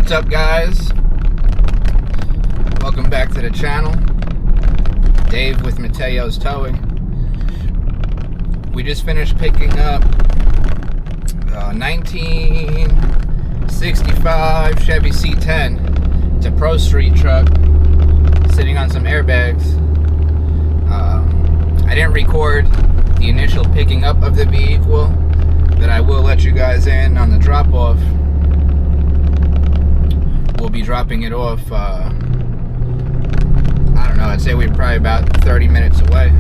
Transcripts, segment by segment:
What's up, guys? Welcome back to the channel. Dave with Mateo's Towing. We just finished picking up a 1965 Chevy C10. It's a Pro Street truck sitting on some airbags. I didn't record the initial picking up of the vehicle, but I will let you guys in on the drop-off. We'll be dropping it off, I don't know, I'd say we're probably about 30 minutes away.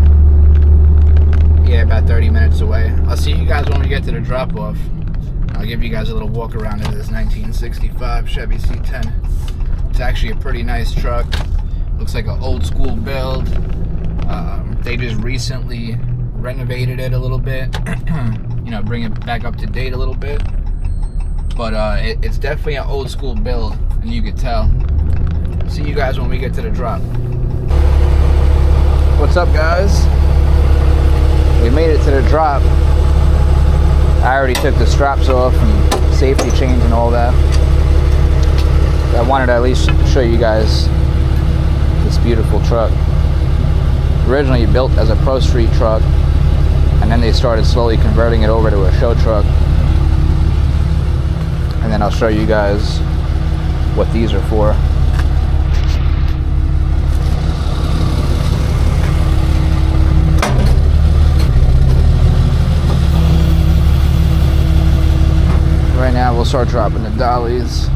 Yeah, about 30 minutes away. I'll see you guys when we get to the drop-off. I'll give you guys a little walk around of this 1965 Chevy C10. It's actually a pretty nice truck. Looks like an old school build. They just recently renovated it a little bit. You know, bring it back up to date a little bit. But it's definitely an old school build, and you could tell. See you guys when we get to the drop. What's up, guys? We made it to the drop. I already took the straps off and safety chains and all that. I wanted to at least show you guys this beautiful truck. Originally built as a Pro Street truck, and then they started slowly converting it over to a show truck. And then I'll show you guys what these are for. Right now we'll start dropping the dollies.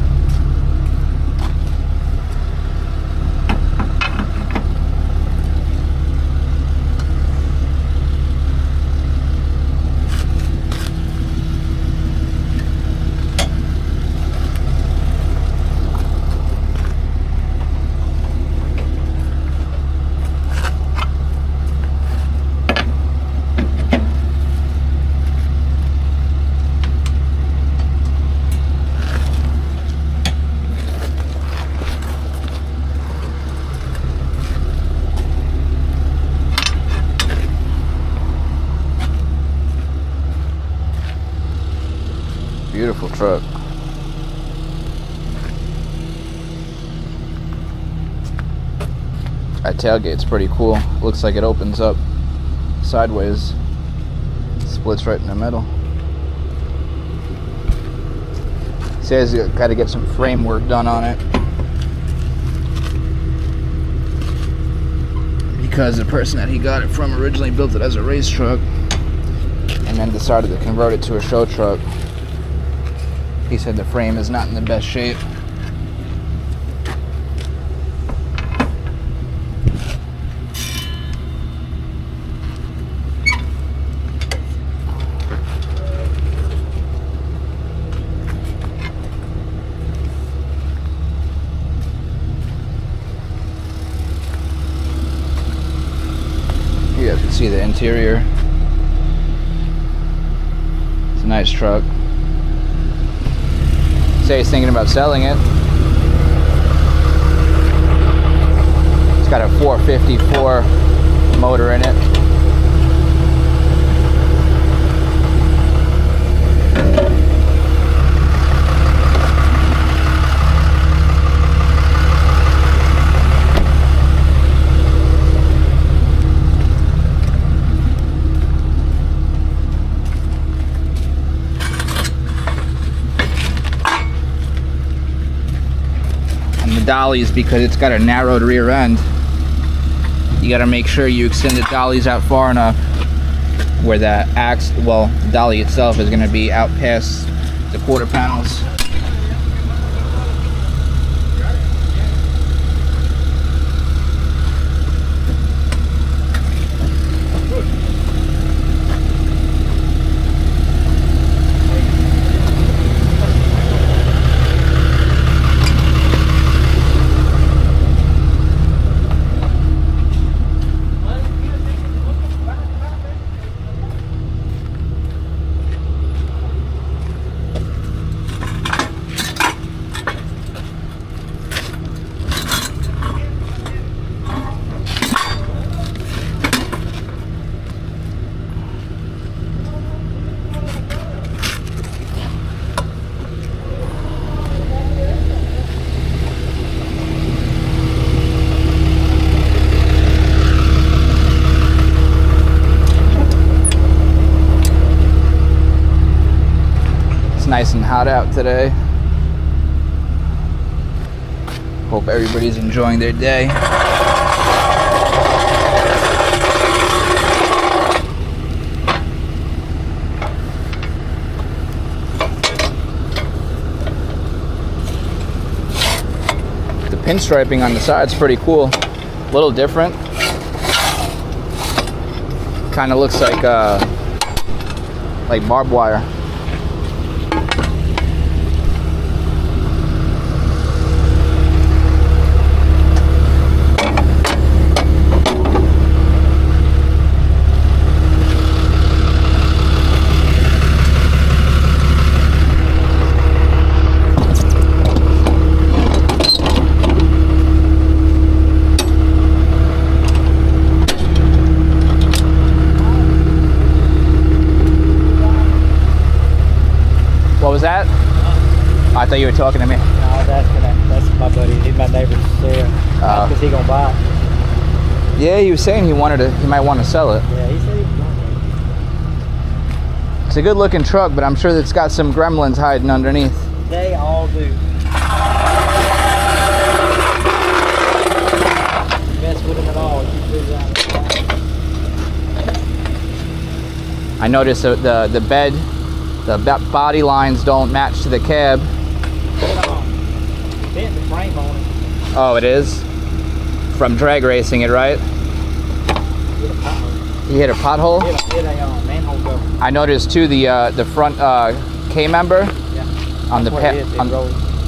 Beautiful truck. That tailgate's pretty cool. Looks like it opens up sideways. Splits right in the middle. Says you got to get some frame work done on it, because the person that he got it from originally built it as a race truck and then decided to convert it to a show truck. He said the frame is not in the best shape. You guys can see the interior. It's a nice truck. Say he's thinking about selling it. It's got a 454 motor in it. Dollies, because it's got a narrowed rear end, you got to make sure you extend the dollies out far enough where the the dolly itself is going to be out past the quarter panels. nice and hot out today. Hope everybody's enjoying their day. The pinstriping on the side's pretty cool. A little different. Kind of looks like barbed wire. What was that? I thought you were talking to me. No, I was asking that. That's my buddy. He's my neighbor there. Is he gonna buy it? Yeah, he was saying he might want to sell it. Yeah, he said he was going to. It's a good looking truck, but I'm sure it's got some gremlins hiding underneath. They all do. Mess with them at all. I noticed the bed, the body lines don't match to the cab. Bent the frame on it. Oh, it is? From drag racing it, right? He hit a pothole? Hit a manhole cover. I noticed too the front K-member. Yeah. On the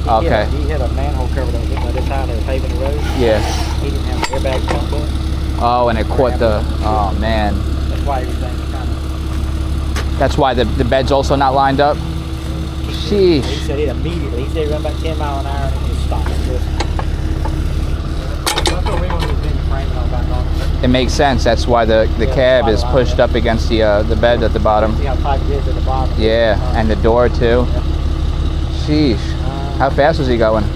Okay. He hit a manhole cover that was by this time they were paving the road. Yeah. He didn't have the airbag pump in. Oh, and it caught the. Oh man. That's why everything kind of. That's why the bed's also not lined up. Sheesh. He said it immediately. He said it run about 10 miles an hour and it just stopped. It makes sense. That's why the cab is pushed up against the bed at the bottom. See how tight it is at the bottom. Yeah, and the door too. Yeah. Sheesh. How fast was he going? He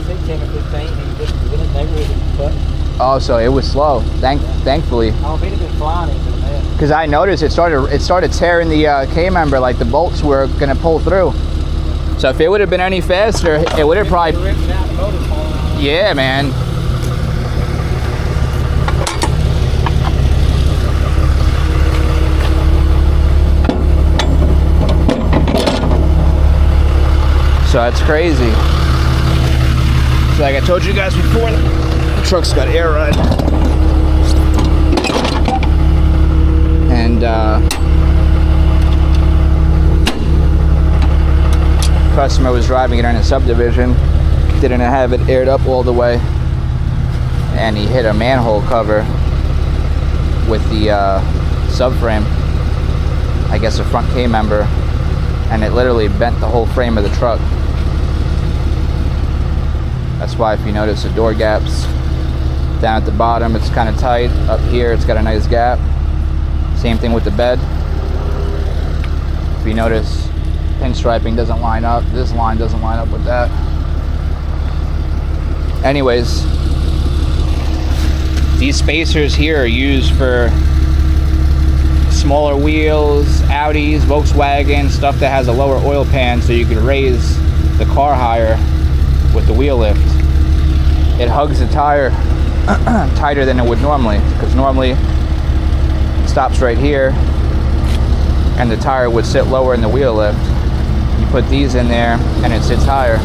said 10 or 15. He was just within his neighborhood. But Oh, so it was slow. Thankfully. oh, if he'd have been flying into the mess. Because I noticed it started tearing the K-member, like the bolts were gonna pull through. So if it would have been any faster, it would have probably. Yeah, man. So that's crazy. So like I told you guys before, the truck's got air ride. And customer was driving it in a subdivision, didn't have it aired up all the way, and he hit a manhole cover with the subframe, I guess a front K-member, and it literally bent the whole frame of the truck. That's why if you notice the door gaps down at the bottom, it's kind of tight. Up here it's got a nice gap. Same thing with the bed. If you notice, pinstriping doesn't line up. This line doesn't line up with that. Anyways, these spacers here are used for smaller wheels, Audis, Volkswagen, stuff that has a lower oil pan so you can raise the car higher with the wheel lift. It hugs the tire tighter than it would normally, because normally it stops right here and the tire would sit lower in the wheel lift. You put these in there and it sits higher.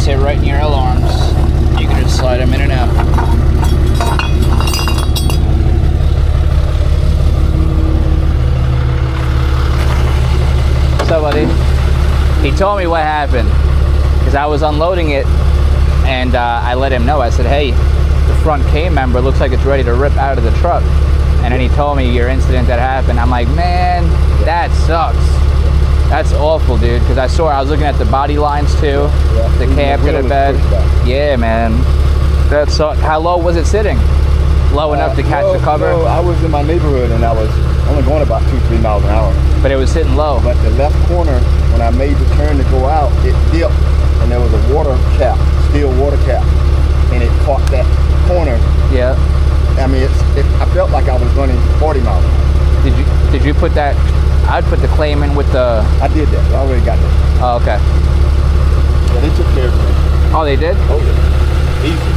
Right in your L arms. You can just slide them in and out. So, buddy, he told me what happened because I was unloading it, and I let him know. I said, "Hey, the front K-member looks like it's ready to rip out of the truck," And then he told me your incident that happened. I'm like, man, that sucks. That's awful, dude. Because I was looking at the body lines too, the cab to the bed. Yeah, man, that sucked. How low was it sitting? Low enough to catch the cover? No, I was in my neighborhood and I was only going about 2-3 miles an hour. But it was sitting low. But the left corner, when I made the turn to go out, it dipped and there was a water cap, steel water cap, and it caught that corner. Yeah. I mean, I felt like I was running 40 miles an hour. Did you put that? I'd put the claim in with the. I did that. I already got that. Oh, okay. Yeah, they took care of it. Oh, they did? Oh, yeah. Easy.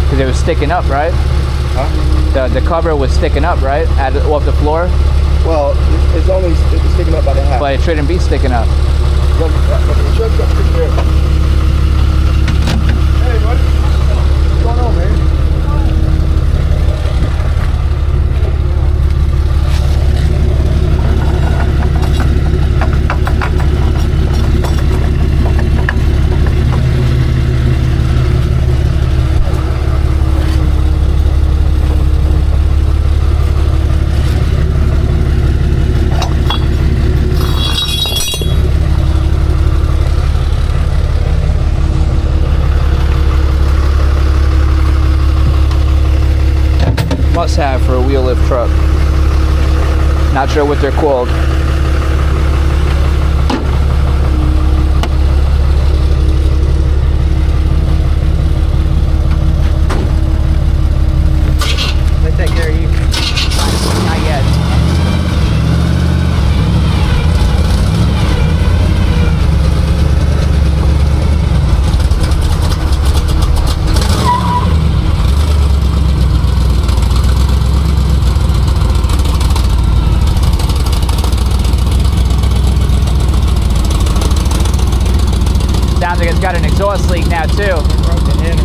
Because it was sticking up, right? Huh? The cover was sticking up, right? Off the floor? Well, it's sticking up by the half. But it shouldn't be sticking up. Hey, buddy. What's going on, man? Must have for a wheel lift truck. Not sure what they're called. They take care of you. Not yet. Sounds like it's got an exhaust leak now too. Broke the header.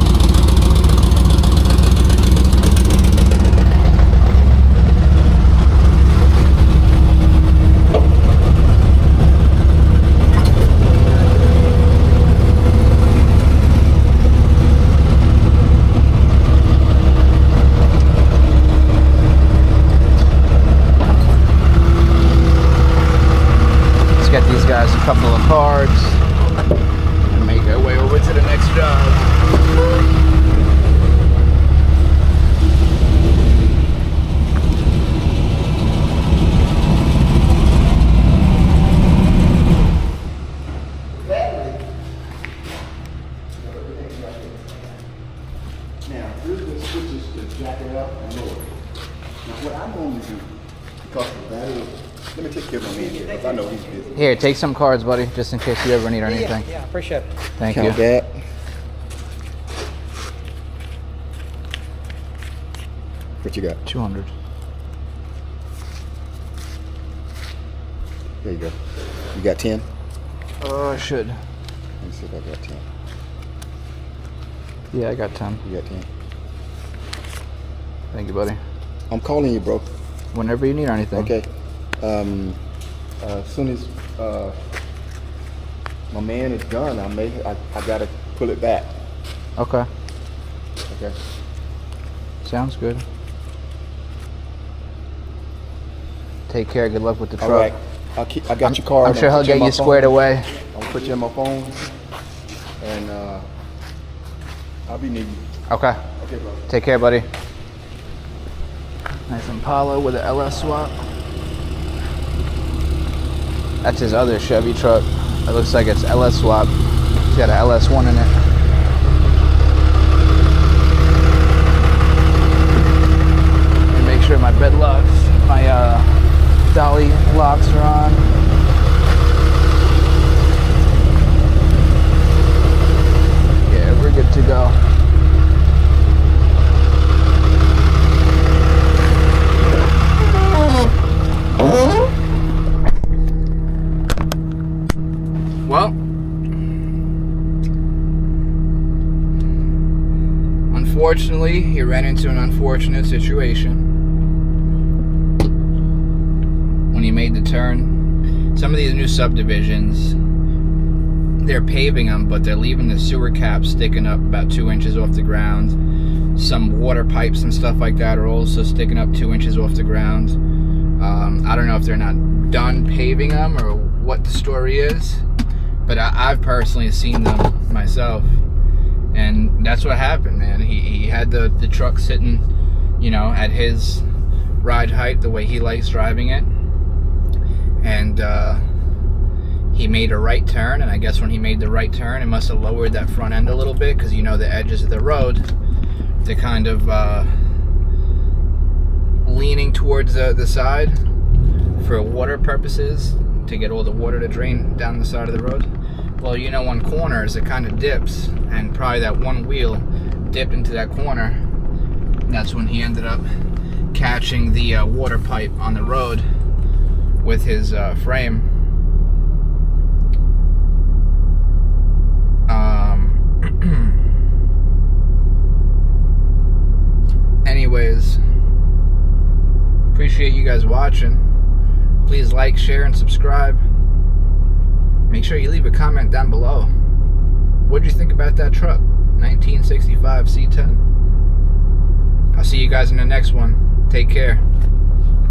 Let's get these guys a couple of cards. Make our way over to the next job. Now, here's the switches to jack it up and lower it. Now, what I'm going to do, because the battery, let me take care of my man here, because I know he's busy. Here, take some cards, buddy, just in case you ever need anything. Yeah, appreciate it. Thank Count you. that. What you got? 200. There you go. You got 10? Oh, I should. Let me see if I got 10. Yeah, I got 10. You got 10? Thank you, buddy. I'm calling you, bro. Whenever you need anything. Okay. As soon as my man is done, I gotta pull it back. Okay. Okay. Sounds good. Take care. Good luck with the truck. All right. I got your card. I'm sure he'll get you squared away. I'm gonna put you on my phone, and I'll be needing you. Okay. Okay, bro. Take care, buddy. Nice Impala with an LS swap. That's his other Chevy truck. It looks like it's LS swap. He's got an LS1 in it. Let me make sure my bed locks, my dolly locks are on. Yeah, we're good to go. Well, unfortunately, he ran into an unfortunate situation when he made the turn. Some of these new subdivisions, they're paving them, but they're leaving the sewer cap sticking up about 2 inches off the ground. Some water pipes and stuff like that are also sticking up 2 inches off the ground. I don't know if they're not done paving them or what the story is, but I've personally seen them myself, and that's what happened, man. He had the truck sitting, you know, at his ride height, the way he likes driving it, and he made a right turn, and I guess when he made the right turn, it must have lowered that front end a little bit, because you know the edges of the road, they're kind of leaning towards the side for water purposes, to get all the water to drain down the side of the road. Well, you know, on corners it kind of dips, and probably that one wheel dipped into that corner. That's when he ended up catching the water pipe on the road with his frame. Anyways, appreciate you guys watching. Please like, share, and subscribe. Make sure you leave a comment down below. What did you think about that truck? 1965 C10. I'll see you guys in the next one. Take care.